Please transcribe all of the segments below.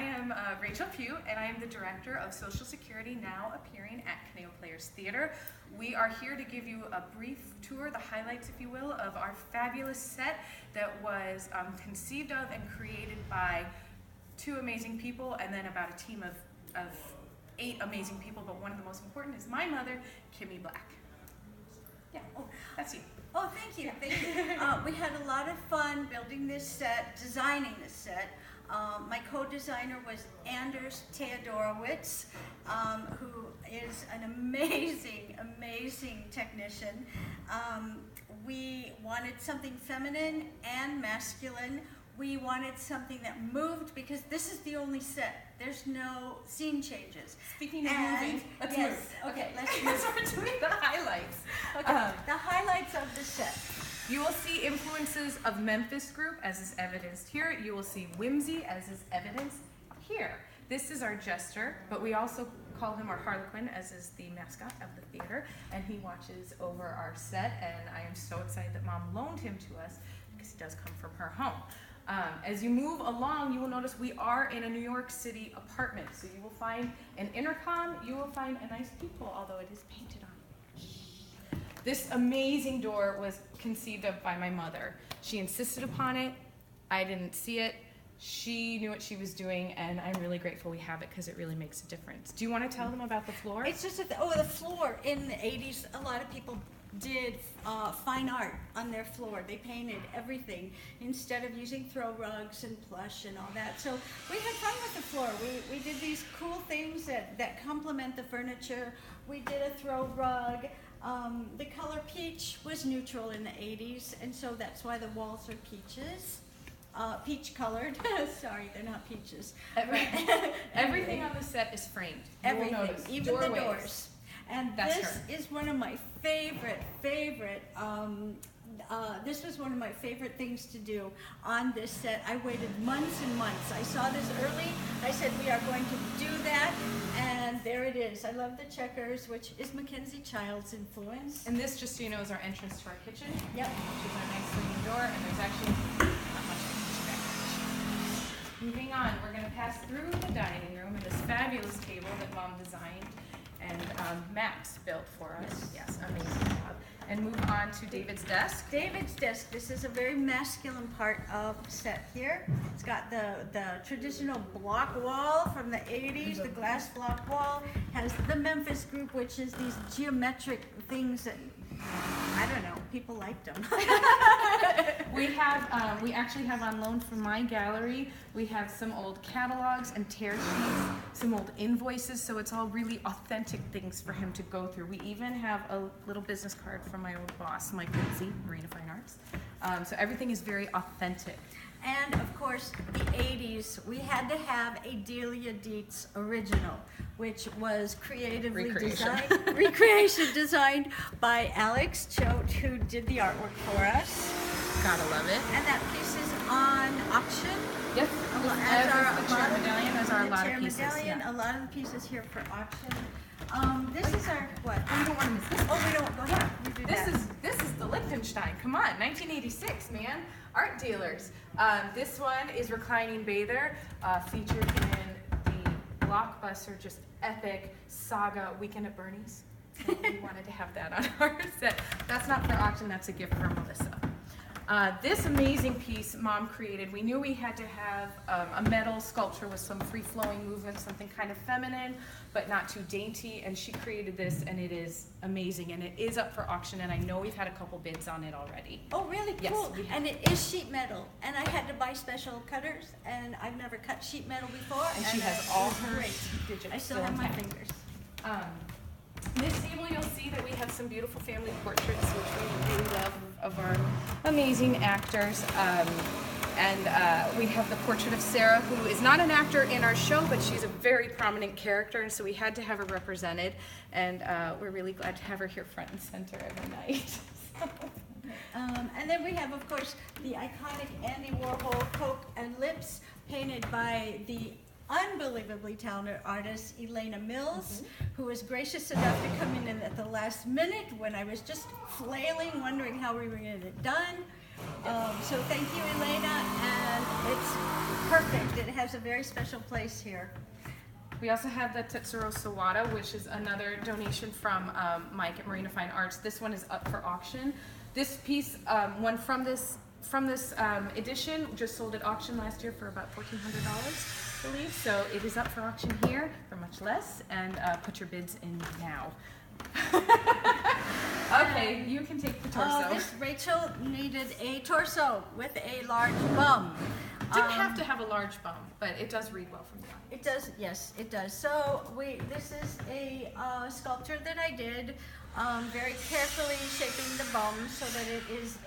am Rachael Pugh, and I am the Director of Social Security, now appearing at Conejo Players Theater. We are here to give you a brief tour, the highlights, if you will, of our fabulous set that was conceived of and created by two amazing people, and then about a team of 8 amazing people, but one of the most important is my mother, Kimme Black. Yeah, oh, that's you. Oh, thank you, thank you. We had a lot of fun building this set, designing this set. My co-designer was Anders Theodorowitz, who is an amazing, amazing technician. We wanted something feminine and masculine. We wanted something that moved because this is the only set. There's no scene changes. Speaking of moving, let's move. Okay, let's move. move. Let's start doing the highlights. Okay, the highlights of the set. You will see influences of Memphis Group, as is evidenced here. You will see whimsy, as is evidenced here. This is our jester, but we also call him our Harlequin, as is the mascot of the theater, and he watches over our set, and I am so excited that Mom loaned him to us because he does come from her home. As you move along, you will notice we are in a New York City apartment, so you will find an intercom, you will find a nice peephole, although it is painted on. This amazing door was conceived of by my mother. She insisted upon it. I didn't see it. She knew what she was doing, and I'm really grateful we have it because it really makes a difference. Do you want to tell them about the floor? It's just the floor. In the 80s, a lot of people did fine art on their floor. They painted everything instead of using throw rugs and plush and all that. So we had fun with the floor. We did these cool things that complement the furniture. We did a throw rug. The color peach was neutral in the 80s, and so that's why the walls are peaches. Peach colored. Sorry, they're not peaches. Everything on the set is framed. Everything, notice, even the doors. And that's this her. is one of my favorite, this was one of my favorite things to do on this set. I waited months and months. I saw this early. I said, we are going to do that, and there it is. I love the checkers, which is Mackenzie Child's influence. And this, just so you know, is our entrance to our kitchen. Yep. Which is our nice swinging door, and there's actually not much in the kitchen back. Moving on, we're going to pass through the dining room and this fabulous table that Mom designed and Max built for us. Yes, amazing job. And move on to David's desk. David's desk. This is a very masculine part of the set here. It's got the traditional block wall from the 80s, the glass block wall. Has the Memphis Group, which is these geometric things that, I don't know, people liked them. We actually have on loan from my gallery, we have some old catalogs and tear sheets, some old invoices, so it's all really authentic things for him to go through. We even have a little business card from my old boss, Mike Lindsay, Marina Fine Arts. So everything is very authentic. And of course, the 80s, we had to have a Delia Dietz original, which was creatively designed by Alex Choate, who did the artwork for us. Gotta love it. And that piece is on auction. Yes, As chair medallion, as are a lot of chair pieces. medallion, Yeah. a lot of the pieces here for auction. This is our, what? We don't want to miss this. Oh, we don't, go ahead. You do that. This is the Liechtenstein. Come on, 1986, man. Art dealers. This one is Reclining Bather, featured in the blockbuster, just epic saga Weekend at Bernie's. So we wanted to have that on our set. That's not for auction, that's a gift from Melissa. This amazing piece Mom created, we knew we had to have a metal sculpture with some free-flowing movement, something kind of feminine, but not too dainty, and she created this, and it is amazing, and it is up for auction, and I know we've had a couple bids on it already. Oh, really? Yes, Cool. we have. And it is sheet metal, and I had to buy special cutters, and I've never cut sheet metal before. And she has it all was her great. digits I still still have my intact. fingers. This table, you'll see that we have some beautiful family portraits, which we really love, of our amazing actors. We have the portrait of Sarah, who is not an actor in our show, but she's a very prominent character, and so we had to have her represented. And we're really glad to have her here front and center every night. And then we have, of course, the iconic Andy Warhol Coke and Lips, painted by the unbelievably talented artist Elena Mills, who was gracious enough to come in at the last minute when I was just flailing, wondering how we were going to get it done. So thank you, Elena, and it's perfect. It has a very special place here. We also have the Tetsuro Sawada, which is another donation from Mike at Marina Fine Arts. This one is up for auction. This piece, one from this edition, just sold at auction last year for about $1,400, I believe. So it is up for auction here for much less, and put your bids in now. Okay, you can take the torso. Rachel needed a torso with a large bum. Didn't have to have a large bum, but it does read well from the audience. It does, yes, it does. So this is a sculpture that I did, very carefully shaping the bum so that it is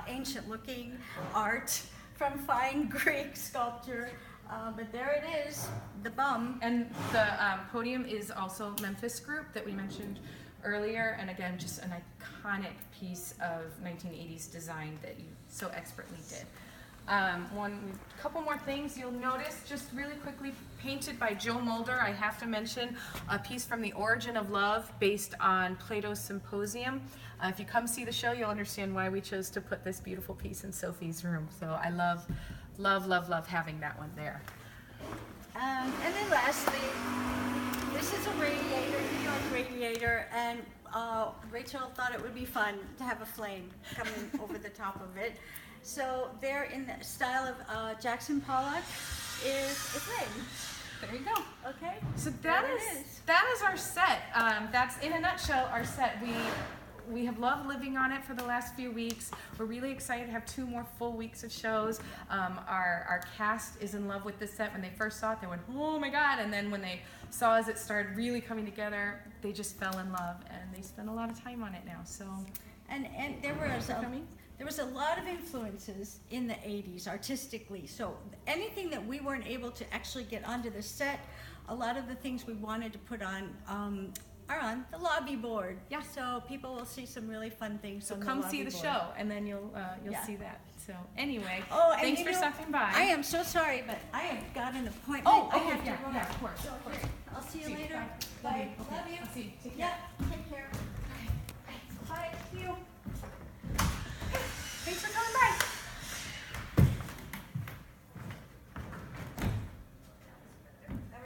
ancient-looking art from fine Greek sculpture. But there it is, the bum. And the podium is also Memphis Group that we mentioned earlier, and again, just an iconic piece of 1980s design that you so expertly did. Couple more things you'll notice, just really quickly, painted by Joe Mulder. I have to mention a piece from The Origin of Love based on Plato's Symposium. If you come see the show, you'll understand why we chose to put this beautiful piece in Sophie's room. So I love, love, love, love having that one there. And then lastly, this is a radiator, New York radiator, and Rachel thought it would be fun to have a flame coming over the top of it. So there, in the style of Jackson Pollock, is a flame. There you go. Okay. So that is our set. That's in a nutshell our set. We have loved living on it for the last few weeks. We're really excited to have 2 more full weeks of shows. Our cast is in love with this set. When they first saw it, they went, oh my God. And then when they saw as it started really coming together, they just fell in love, and they spend a lot of time on it now. So, and there was a lot of influences in the 80s artistically. So anything that we weren't able to actually get onto the set, a lot of the things we wanted to put on are on the lobby board. Yeah. So people will see some really fun things. So on come the lobby see the board. show, and then you'll see that. So anyway, and thanks for stopping by. I am so sorry, but I have got an appointment. Oh, I okay, have to yeah, run. of course. So, I'll see you later. Bye. Bye. Okay. Love you. I'll see you. Take care. Yeah. Take care.